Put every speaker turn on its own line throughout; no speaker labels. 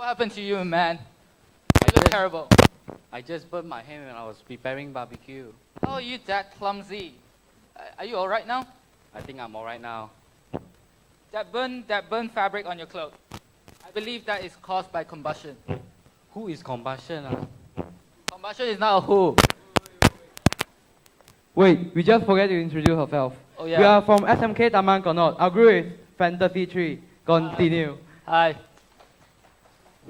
happened to you, man? You look terrible.
I just burned my hand when I was preparing barbecue.
How are you that clumsy? Are you all right now?
I think I'm alright now.
That burnt fabric on your clothes. I believe that is caused by combustion.
Who is combustion?
Combustion is not a who.
Wait, we just forget to introduce ourselves.
Oh yeah.
We are from SMK Taman Connought. Our group is Fantasy 3. Continue.
Hi.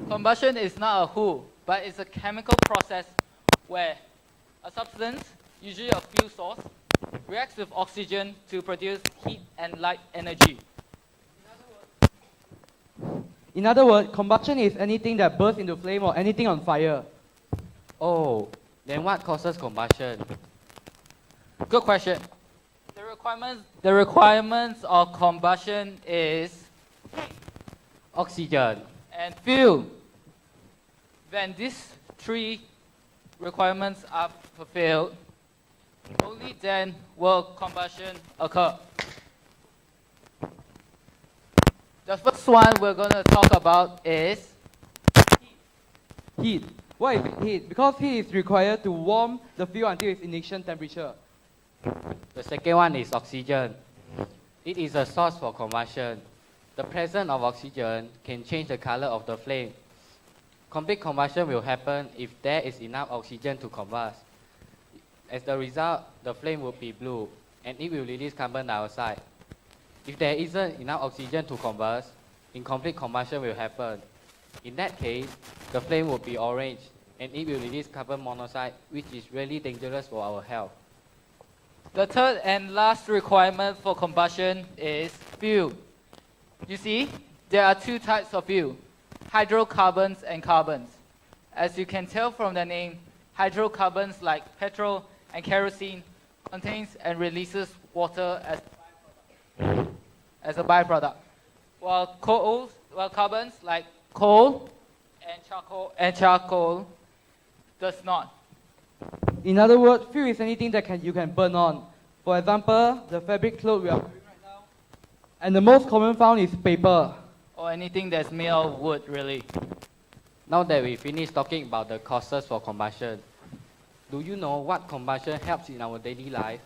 Combustion is not a who, but it's a chemical process where a substance, usually a fuel source, reacts with oxygen to produce heat and light energy.
In other words, combustion is anything that bursts into flame or anything on fire.
Oh, then what causes combustion?
Good question. The requirements of combustion is
Oxygen.
and fuel. When these three requirements are fulfilled, only then will combustion occur. The first one we're going to talk about is
Heat. Why is it heat? Because heat is required to warm the fuel until its ignition temperature.
The second one is oxygen. It is a source for combustion. The presence of oxygen can change the color of the flame. Complete combustion will happen if there is enough oxygen to combust. As the result, the flame will be blue and it will release carbon dioxide. If there isn't enough oxygen to combust, incomplete combustion will happen. In that case, the flame will be orange and it will release carbon monoxide, which is really dangerous for our health.
the third and last requirement for combustion is fuel. You see, there are two types of fuel, hydrocarbons and carbons. As you can tell from the name, hydrocarbons like petrol and kerosene contains and releases water as a byproduct, while carbons like coal and charcoal does not.
In other words, fuel is anything that you can burn on. For example, the fabric cloth we are wearing right now. And the most common found is paper.
Or anything that's made of wood, really.
Now that we finished talking about the causes for combustion, do you know what combustion helps in our daily life?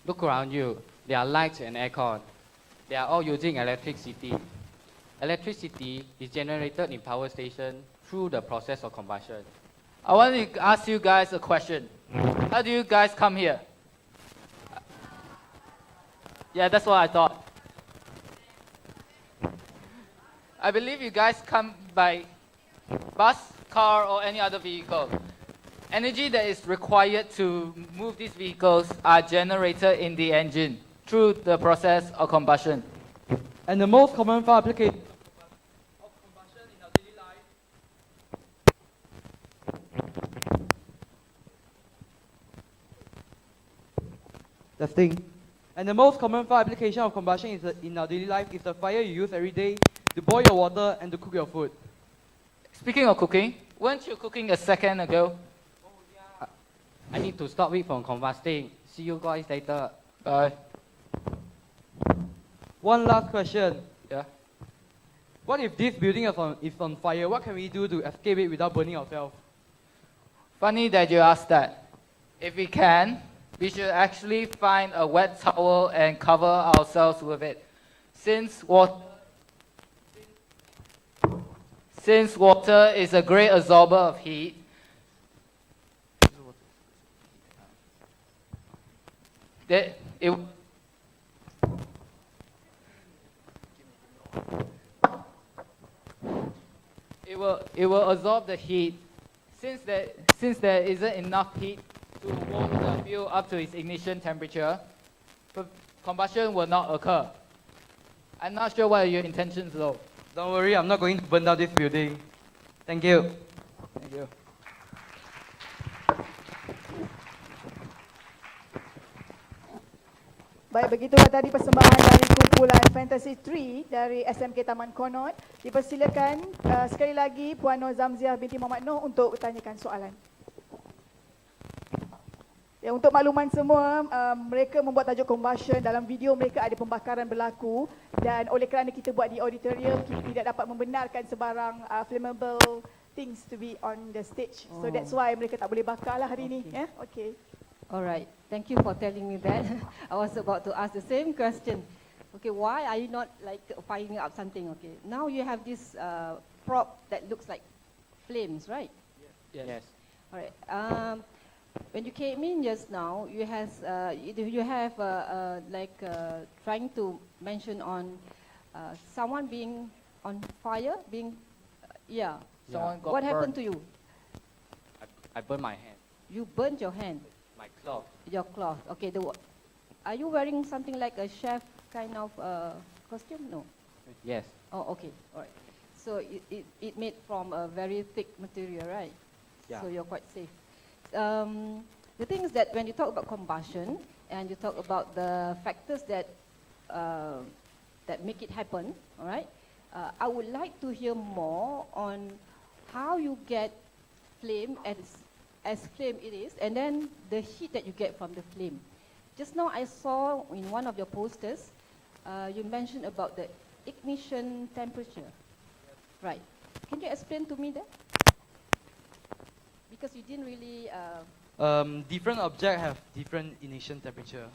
Look around you. There are lights and aircon. They are all using electricity. Electricity is generated in power station through the process of combustion.
I want to ask you guys a question. How do you guys come here? Yeah, that's what I thought. I believe you guys come by bus, car, or any other vehicle. Energy that is required to move these vehicles are generated in the engine through the process of combustion.
And the most common found application of combustion in our daily life. Testing. And the most common found application of combustion in our daily life is the fire you use every day to boil your water and to cook your food.
Speaking of cooking, weren't you cooking a second ago?
I need to stop it from combusting. See you guys later.
Bye.
One last question.
Yeah.
What if this building is on fire? What can we do to escape it without burning ourselves?
Funny that you asked that. If we can, we should actually find a wet towel and cover ourselves with it. Since water is a great absorber of heat, that it will absorb the heat. Since there isn't enough heat to warm the fuel up to its ignition temperature, combustion will not occur. I'm not sure what are your intentions though.
Don't worry, I'm not going to burn down this building. Thank you.
Thank you.
Baik, begitulah tadi persembahan dari kumpulan Fantasy 3 dari SMK Taman Connought. Dipersilakan sekali lagi Puan Nur Zamziah binti Muhammad Noh untuk bertanyakan soalan. Ya, untuk makluman semua, mereka membuat tajuk combustion. Dalam video mereka ada pembakaran berlaku dan oleh kerana kita buat di auditorium, kita tidak dapat membenarkan sebarang flammable things to be on the stage. So that's why mereka tak boleh bakar lah hari ni. Okay.
Alright, thank you for telling me that. I was about to ask the same question. Okay, why are you not like firing up something? Okay, now you have this prop that looks like flames, right?
Yes.
Alright. When you came in just now, you have trying to mention on someone being on fire,
Someone got
What happened
burned.
to you?
I burned my hand,
You burnt your hand,
my cloth.
your cloth. Okay, are you wearing something like a chef kind of costume? No.
Yes.
Oh, okay, all right. So it made from a very thick material, right?
Yeah.
So you're quite safe. The thing is that when you talk about combustion and you talk about the factors that that make it happen, all right? I would like to hear more on how you get flame as flame it is, and then the heat that you get from the flame. Just now I saw in one of your posters, you mentioned about the ignition temperature. Right. Can you explain to me that? Because you didn't really...
Different objects have different ignition temperature.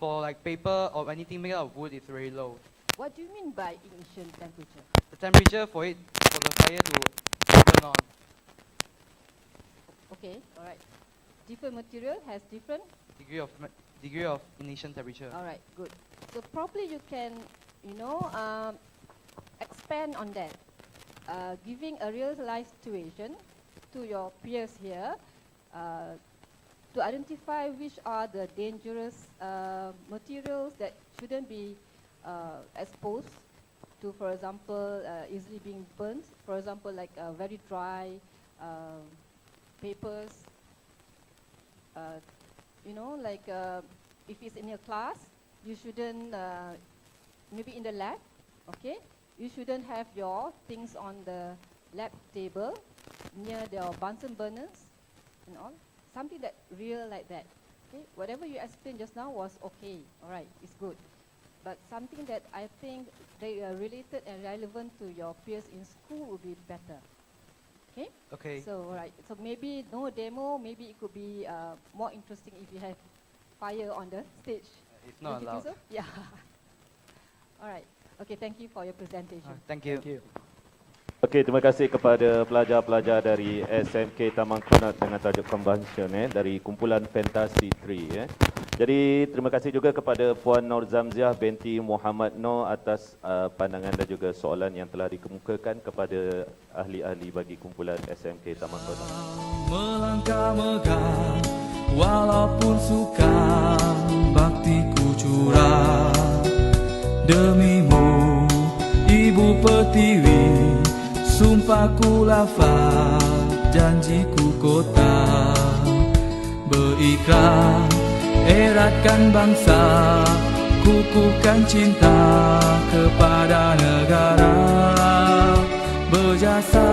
For like paper or anything made out of wood, it's very low.
What do you mean by ignition temperature?
The temperature for the fire to burn on.
Okay, all right. Different material has different...
Degree of ignition temperature.
All right, good. So probably you can, expand on that. Giving a real life situation to your peers here to identify which are the dangerous materials that shouldn't be exposed to, for example, easily being burnt. For example, like very dry papers. If it's in your class, you shouldn't, maybe in the lab, okay? You shouldn't have your things on the lab table near your Bunsen burners and all. Something that real like that. Okay? Whatever you explained just now was okay. All right, it's good. But something that I think they are related and relevant to your peers in school would be better. Okay?
Okay.
So, all right. So maybe no demo. Maybe it could be more interesting if you have fire on the stage.
It's not
Don't you
allowed.
think so? Yeah. All right. Okay, thank you for your presentation.
Thank you.
Okey, terima kasih kepada pelajar-pelajar dari SMK Taman Connought dengan tajuk Combustion dari kumpulan Fantasi 3. Jadi terima kasih juga kepada Puan Nur Zamziah binti Muhammad Noor atas pandangan dan juga soalan yang telah dikemukakan kepada ahli-ahli bagi kumpulan SMK Taman Connought.
Melangkah megah walaupun sukar baktiku curah demimu Ibu Pertiwi, sumpahku lafaz, janjiku kota berikrar, eratkan bangsa, kukuhkan cinta kepada negara, berjasa